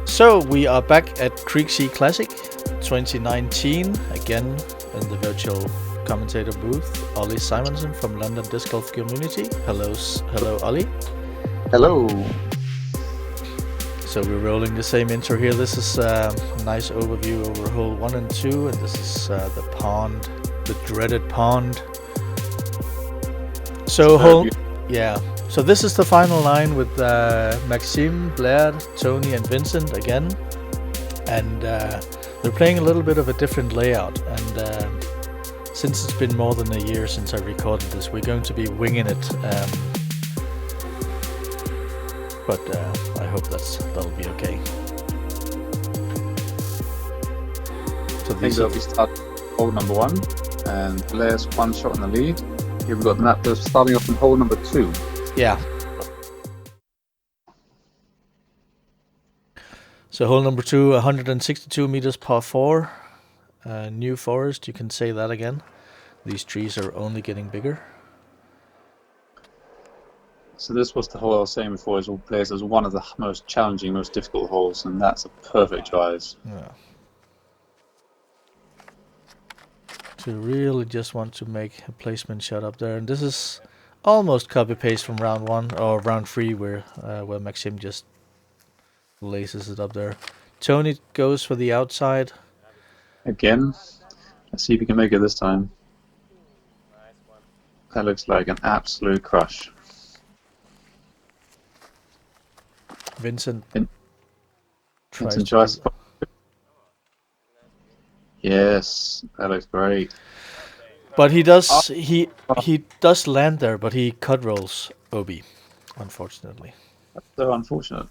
So we are back at Creeksea Classic 2019, again in the virtual commentator booth. Ollie Simonson from London Disc Golf Community. Hello Ollie. Hello. So we're rolling the same intro here. This is a nice overview over hole 1 and 2, and this is the pond, the dreaded pond. So So this is the final line with Maxime, Blær, Tony and Vincent again, and they're playing a little bit of a different layout, and since it's been more than a year since I recorded this, we're going to be winging it, but I hope that'll be okay. So these will be start hole number 1, and Blær's 1 shot in the lead. Here we've got Matt starting off in hole number 2. Yeah. So hole number 2, 162 meters par 4, New Forest. You can say that again. These trees are only getting bigger. So this was the hole I was saying before. It plays as one of the most challenging, most difficult holes, and that's a perfect drive. Yeah. So really just want to make a placement shot up there, and this is almost copy paste from round 1 or round 3, where Maxime just laces it up there. Tony goes for the outside again. Let's see if he can make it this time. That looks like an absolute crush. Vincent tries. Yes, that looks great. But he does land there, but he cut rolls OB, unfortunately. That's so unfortunate.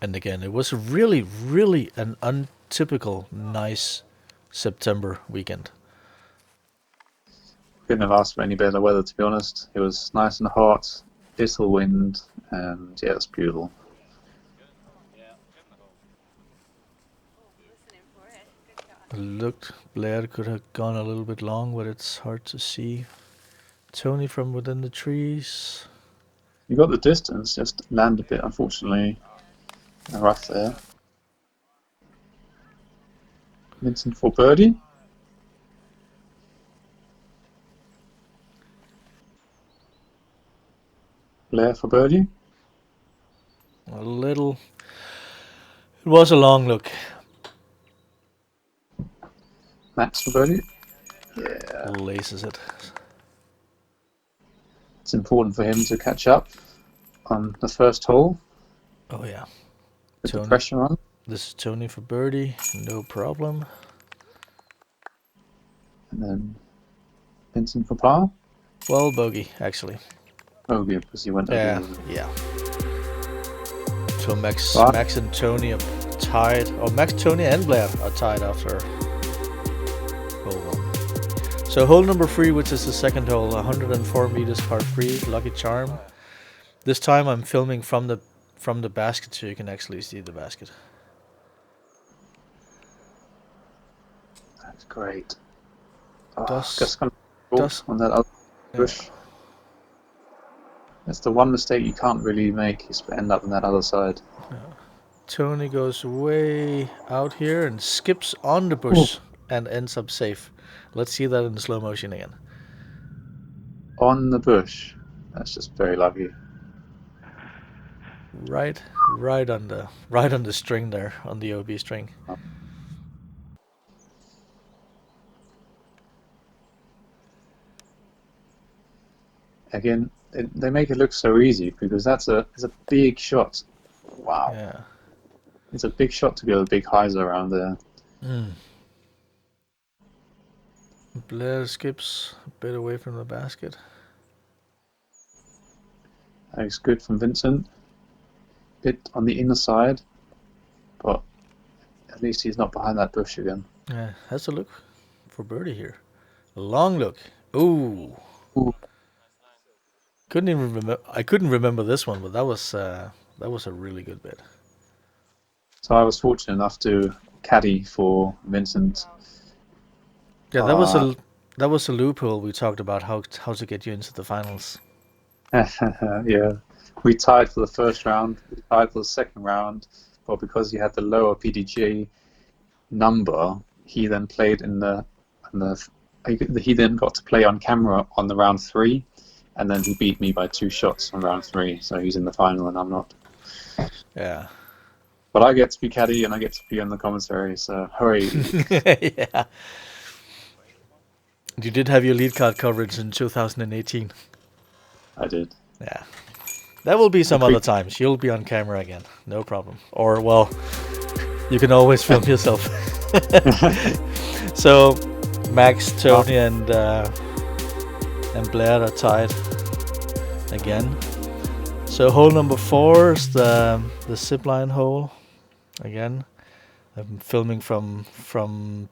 And again, it was really, really an untypical nice September weekend. Couldn't have asked for any better weather, to be honest. It was nice and hot, little wind, and yeah, it's beautiful. Looked, Blær could have gone a little bit long, but it's hard to see. Tony from within the trees. You got the distance, just land a bit, unfortunately. Rough there. Vincent for birdie. Blær for birdie. A little. It was a long look. Max for birdie. Yeah. Laces it. It's important for him to catch up on the first hole. Oh yeah. With Tony. The pressure on. This is Tony for birdie. No problem. And then Vincent for par. Well, bogey, actually. Bogey, because he went over. Yeah. So Max and Tony are tied. Or Max, Tony and Blær are tied after hole 1. So hole number 3, which is the second hole, 104 meters par 3, Lucky Charm. This time I'm filming from the basket, so you can actually see the basket. That's great. Dust on that other bush. Yeah. That's the one mistake you can't really make, is end up on that other side. Yeah. Tony goes way out here and skips on the bush and ends up safe. Let's see that in slow motion again. On the bush. That's just very lucky. Right on the string there, on the OB string. Again, they make it look so easy, because it's a big shot. Wow. Yeah. It's a big shot to go a big hyzer around there. Blær skips a bit away from the basket. That looks good from Vincent. Bit on the inner side, but at least he's not behind that bush again. Yeah, has a look for birdie here. A long look. Ooh. Couldn't even remember. I couldn't remember this one, but that was a really good bit. So I was fortunate enough to caddy for Vincent. Yeah, that was a loophole we talked about, how to get you into the finals. Yeah, we tied for the first round. We tied for the second round, but because he had the lower PDGA number, he then played in the he then got to play on camera on the round 3, and then he beat me by 2 shots on round 3. So he's in the final, and I'm not. Yeah. But I get to be caddy, and I get to be on the commentary. So hooray! Yeah. You did have your lead card coverage in 2018. I did. Yeah. That will be some other times. You'll be on camera again. No problem. Or, well, you can always film yourself. So, Max, Tony, and Blær are tied again. So, hole number 4 is the zipline hole. Again, I'm filming from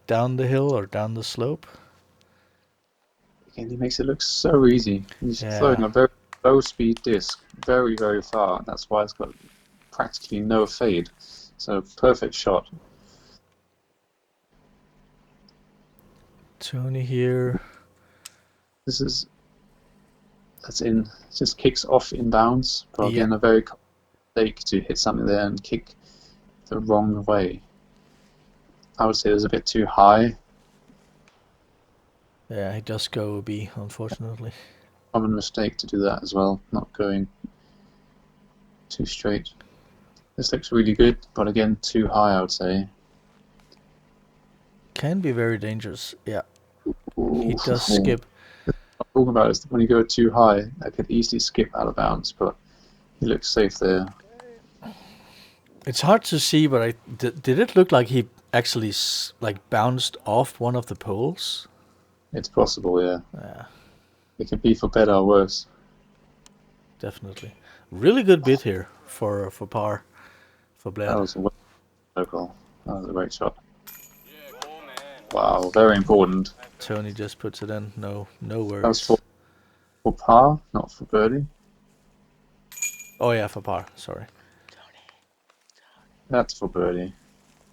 down the hill or down the slope. And he makes it look so easy. He's throwing a very low speed disc very, very far. That's why it's got practically no fade. So perfect shot. Tony here. That's in. Just kicks off inbounds, but again a very mistake to hit something there and kick the wrong way. I would say it was a bit too high. Yeah, he does go B, unfortunately. Common mistake to do that as well, not going too straight. This looks really good, but again, too high, I would say. Can be very dangerous, yeah. Ooh. He does skip. What I'm talking about is when you go too high, I could easily skip out of bounds, but he looks safe there. It's hard to see, but did it look like he actually bounced off one of the poles? It's possible, yeah. Yeah. It could be for better or worse. Definitely. Really good bid here for par, for Blær. That was a local. That was a great shot. Wow, very important. Tony just puts it in. No worries. That was for par, not for birdie. Oh yeah, for par. Sorry. That's for birdie.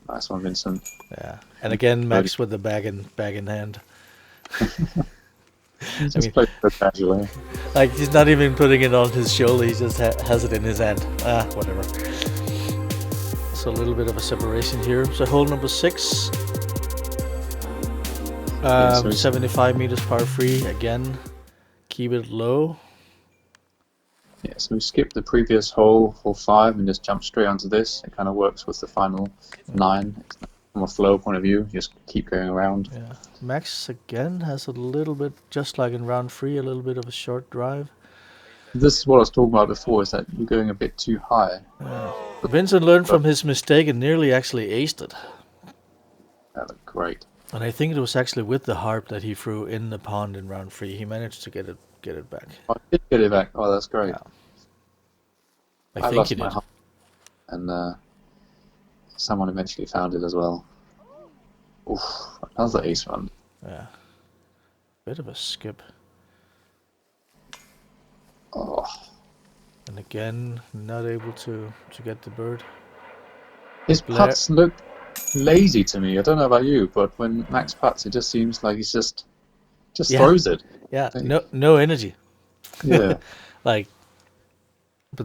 Nice one, Vincent. Yeah, and again, Max with the bag in hand. Just played so casually. Like he's not even putting it on his shoulder. He just has it in his hand. Whatever. So a little bit of a separation here. So hole number 6. 75 meters par 3 again. Keep it low. Yeah, so we skipped the previous hole, hole 5, and just jumped straight onto this. It kind of works with the final 9. From a flow point of view, just keep going around. Yeah. Max again has a little bit, just like in round 3, a little bit of a short drive. This is what I was talking about before, is that you're going a bit too high. Vincent learned from his mistake and nearly actually aced it. That looked great. And I think it was actually with the harp that he threw in the pond in round 3. He managed to get it back. I did get it back. Oh, that's great. Yeah. I think lost he did. my harp, and someone eventually found it as well. Oof, another ace run. Yeah. Bit of a skip. Oh. And again, not able to get the bird. His putts look lazy to me. I don't know about you, but when Max putts, it just seems like he's just throws it. Yeah, no energy. Yeah. But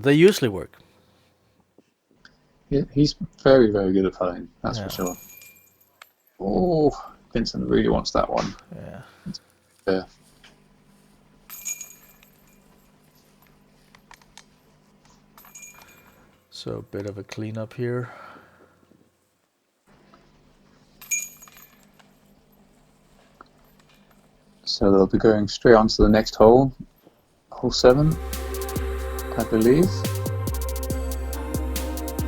they usually work. Yeah, he's very, very good at putting, that's for sure. Oh, Vincent really wants that one. Yeah. Yeah. So a bit of a cleanup here. So they'll be going straight on to the next hole, hole 7, I believe.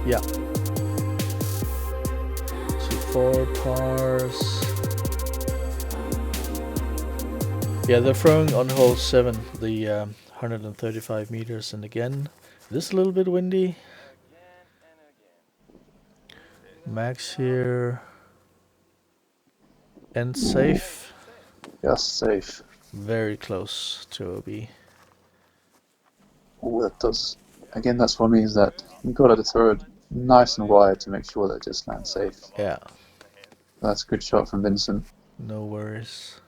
Yeah. So 4 pars. Yeah, they're throwing on hole 7, the 135 meters, and again, it is a little bit windy. Max here. And safe. Just safe. Very close to OB. Oh, that does. Again, that's what means that you've got to throw it nice and wide to make sure that it just lands safe. Yeah. That's a good shot from Vincent. No worries.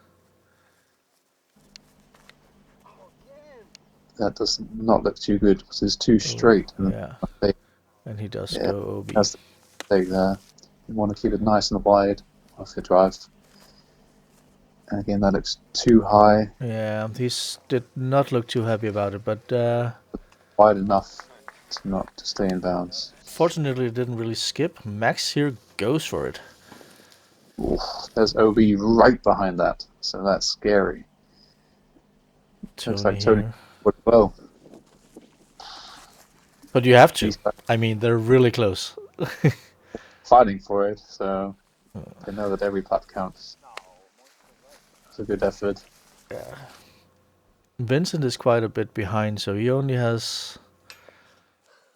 that does not look too good because it's too straight. And he does go OB. That's the mistake there. You want to keep it nice and wide off your drive. And again, that looks too high. Yeah, he did not look too happy about it, but wide enough to stay in bounds. Fortunately, it didn't really skip. Max here goes for it. Oof, there's OB right behind that, so that's scary. Looks like Tony would well. But you have to. I mean, they're really close. Fighting for it, so they know that every putt counts. It's a good effort. Yeah. Vincent is quite a bit behind, so he only has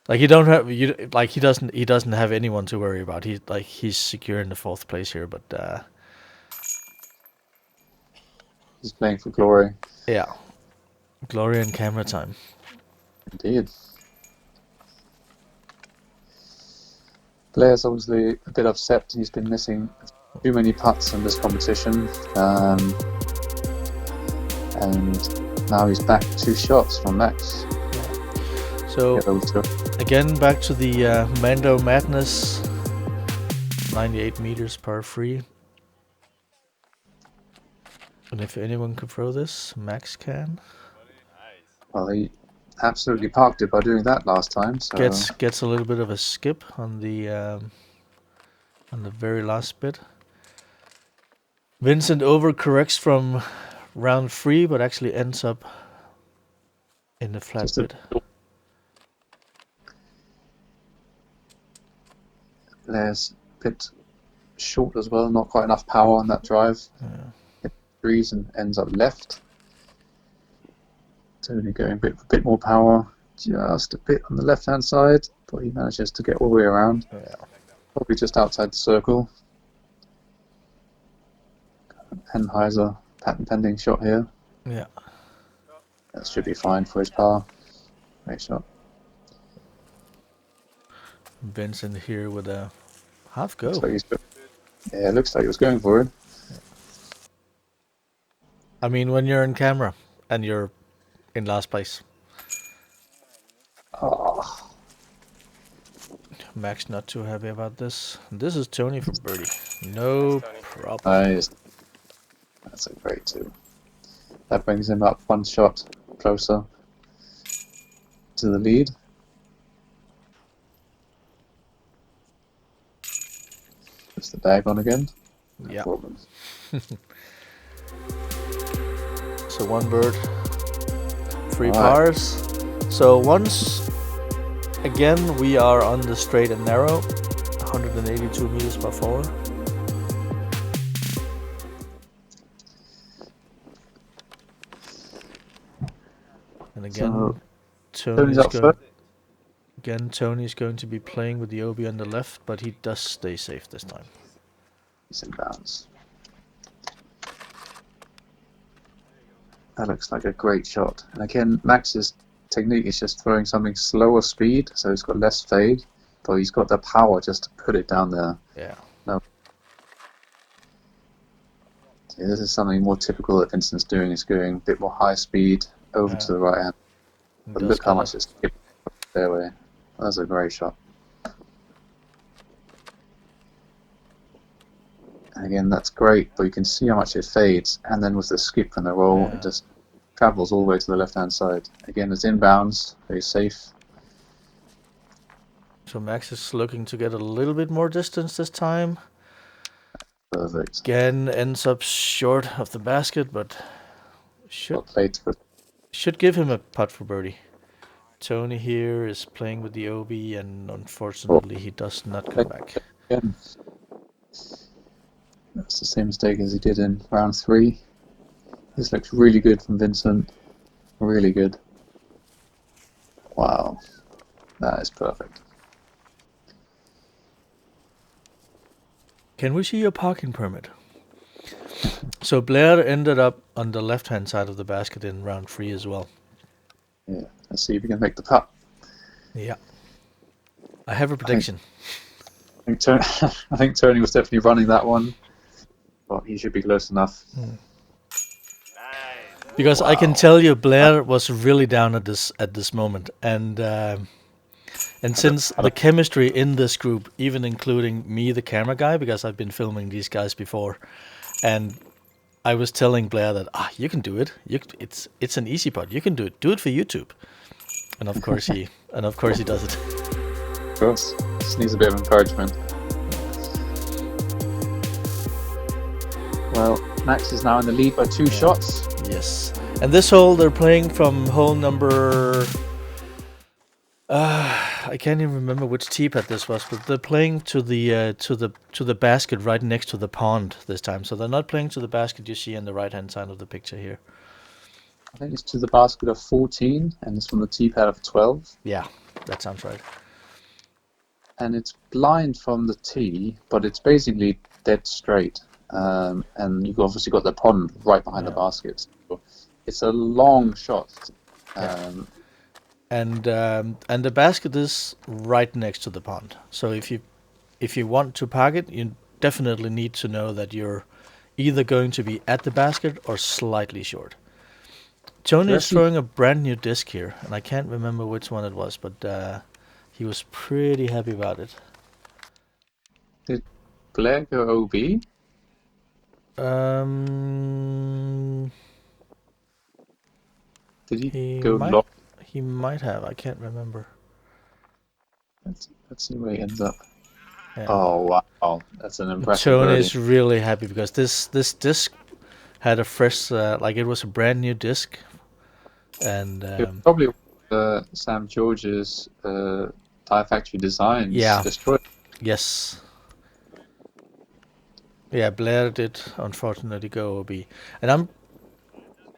he doesn't have anyone to worry about. He's secure in the 4th place here, but he's playing for glory. Yeah. Glory and camera time. Indeed. Blär's obviously a bit upset. He's been missing too many putts in this competition. And now he's back 2 shots from Max. So, again, back to the Mando Madness. 98 meters par 3. And if anyone can throw this, Max can. Well, he absolutely parked it by doing that last time. So gets a little bit of a skip on the very last bit. Vincent overcorrects from round 3, but actually ends up in the flat bit. Blär's a bit short as well, not quite enough power on that drive. It threes and ends up left. Tony going a bit more power, just a bit on the left hand side, but he manages to get all the way around. Probably just outside the circle. Enheiser patent pending shot here. Yeah. That should be fine for his par. Great shot. Vincent here with a half go. It looks like he was going for it. I mean, when you're in camera and you're in last place. Oh. Max not too happy about this. This is Tony for birdie. No problem. Nice. That's a great 2. That brings him up 1 shot closer to the lead. Puts the bag on again. Yeah. No problem. So 1 bird, 3 pars. So once again we are on the straight and narrow, 182 meters par 4. And again, Tony's going to be playing with the OB on the left, but he does stay safe this time. He's in bounds. That looks like a great shot. And again, Max's technique is just throwing something slower speed, so he's got less fade, but he's got the power just to put it down there. Yeah. No. See, this is something more typical that Vincent's doing, is going a bit more high speed over to the right hand. But look how much it's skipped the fairway. That's a great shot. And again, that's great, but you can see how much it fades, and then with the skip and the roll, it just travels all the way to the left-hand side. Again, it's inbounds, very safe. So Max is looking to get a little bit more distance this time. Perfect. Again, ends up short of the basket, but should give him a putt for birdie. Tony here is playing with the OB, and unfortunately he does not come back. Again. That's the same mistake as he did in round 3. This looks really good from Vincent. Really good. Wow. That is perfect. Can we see your parking permit? So Blær ended up on the left-hand side of the basket in round 3 as well. Yeah. Let's see if we can make the putt. Yeah. I have a prediction. I think Tony was definitely running that one. But he should be close enough. Because I can tell you, Blær was really down at this moment, and since the chemistry in this group, even including me, the camera guy, because I've been filming these guys before, and I was telling Blær that you can do it. It's an easy part. You can do it. Do it for YouTube. And of course he does it. Of course, just needs a bit of encouragement. Well, Max is now in the lead by 2 shots. Yes, and this hole they're playing from hole number. I can't even remember which tee pad this was, but they're playing to the basket right next to the pond this time. So they're not playing to the basket you see on the right hand side of the picture here. I think it's to the basket of 14, and it's from the tee pad of 12. Yeah, that sounds right. And it's blind from the tee, but it's basically dead straight. And you've obviously got the pond right behind the basket. So it's a long shot. And the basket is right next to the pond. So if you want to park it, you definitely need to know that you're either going to be at the basket or slightly short. Tony is throwing a brand new disc here, and I can't remember which one it was, but he was pretty happy about it. Did Blær go OB? Did he go long? He might have. I can't remember. Let's see where he ends up. Yeah. Oh wow, that's an impressive. Tony is really happy because this disc had a fresh, like it was a brand new disc, and probably Sam George's Tire Factory designs. Yeah. Destroyed. Yes. Yeah, Blær did unfortunately go OB, and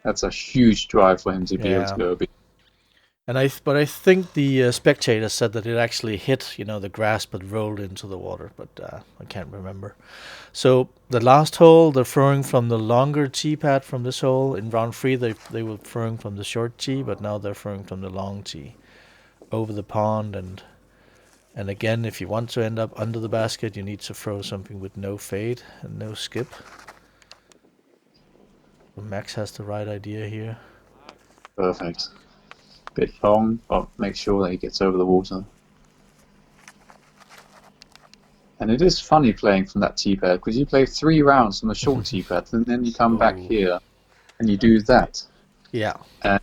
That's a huge drive for him to be able to go OB. And but I think the spectator said that it actually hit, the grass, but rolled into the water. But I can't remember. So the last hole, they're throwing from the longer tee pad from this hole. In round 3, they were throwing from the short tee, but now they're throwing from the long tee over the pond. And again, if you want to end up under the basket, you need to throw something with no fade and no skip. Max has the right idea here. Perfect. Bit long, but make sure that he gets over the water. And it is funny playing from that tee pad, because you play 3 rounds from the short tee pad, and then you come back here and you do that. Yeah. And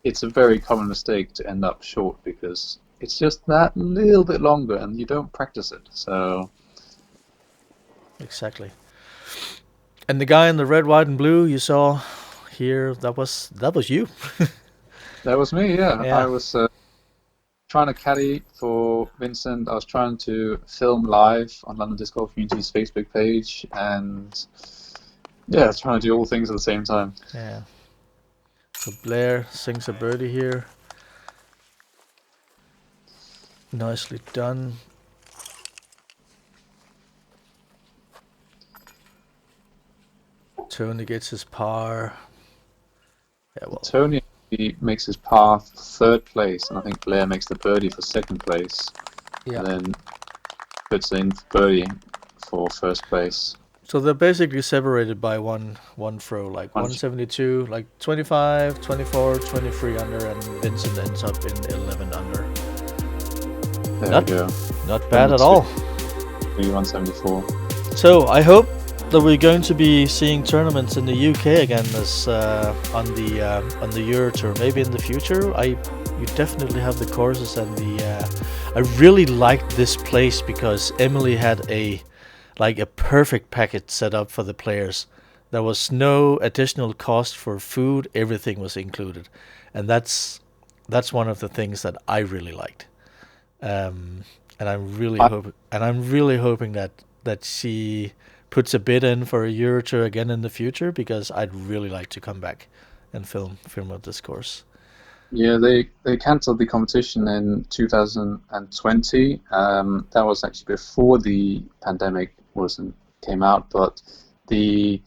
it's a very common mistake to end up short, because it's just that little bit longer and you don't practice it. So exactly. And the guy in the red, white, and blue you saw here, that was you. That was me, yeah. I was trying to caddy for Vincent. I was trying to film live on London Disc Golf Community's Facebook page, and trying to do all things at the same time. Yeah. So Blær sings a birdie here. Nicely done. Tony gets his par. Yeah, well. Tony makes his par for 3rd place, and I think Blær makes the birdie for 2nd place. Yeah. And then puts in birdie for 1st place. So they're basically separated by one throw, like 172, like 25, 24, 23 under, and Vincent ends up in 11 under. There we go. Not bad at all. 174. So I hope that we're going to be seeing tournaments in the UK again as on the Eurotour. Maybe in the future. You definitely have the courses and I really liked this place because Emily had a perfect package set up for the players. There was no additional cost for food. Everything was included, and that's one of the things that I really liked. And I'm really hoping that she puts a bid in for a Eurotour again in the future, because I'd really like to come back and film at this course. Yeah, they cancelled the competition in 2020. That was actually before the pandemic came out, but the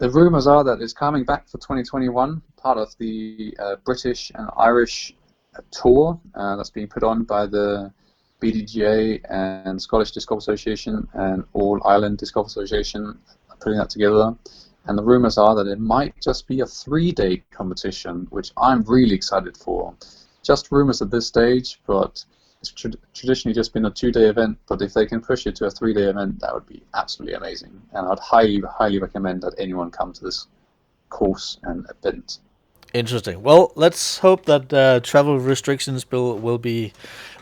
rumours are that it's coming back for 2021, part of the British and Irish tour that's being put on by the PDGA and Scottish Disc Golf Association and All Ireland Disc Golf Association, putting that together. And the rumors are that it might just be a 3-day competition, which I'm really excited for. Just rumors at this stage, but it's traditionally just been a 2-day event. But if they can push it to a 3-day event, that would be absolutely amazing. And I'd highly recommend that anyone come to this course and event. Interesting. Well, let's hope that travel restrictions will be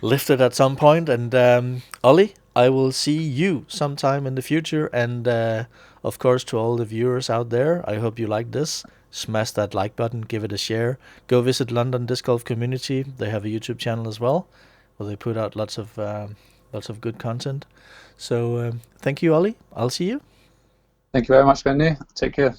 lifted at some point. And Ollie, I will see you sometime in the future. And of course, to all the viewers out there, I hope you like this. Smash that like button, give it a share. Go visit London Disc Golf Community. They have a YouTube channel as well, where they put out lots of good content. So thank you, Ollie. I'll see you. Thank you very much, Benny. Take care.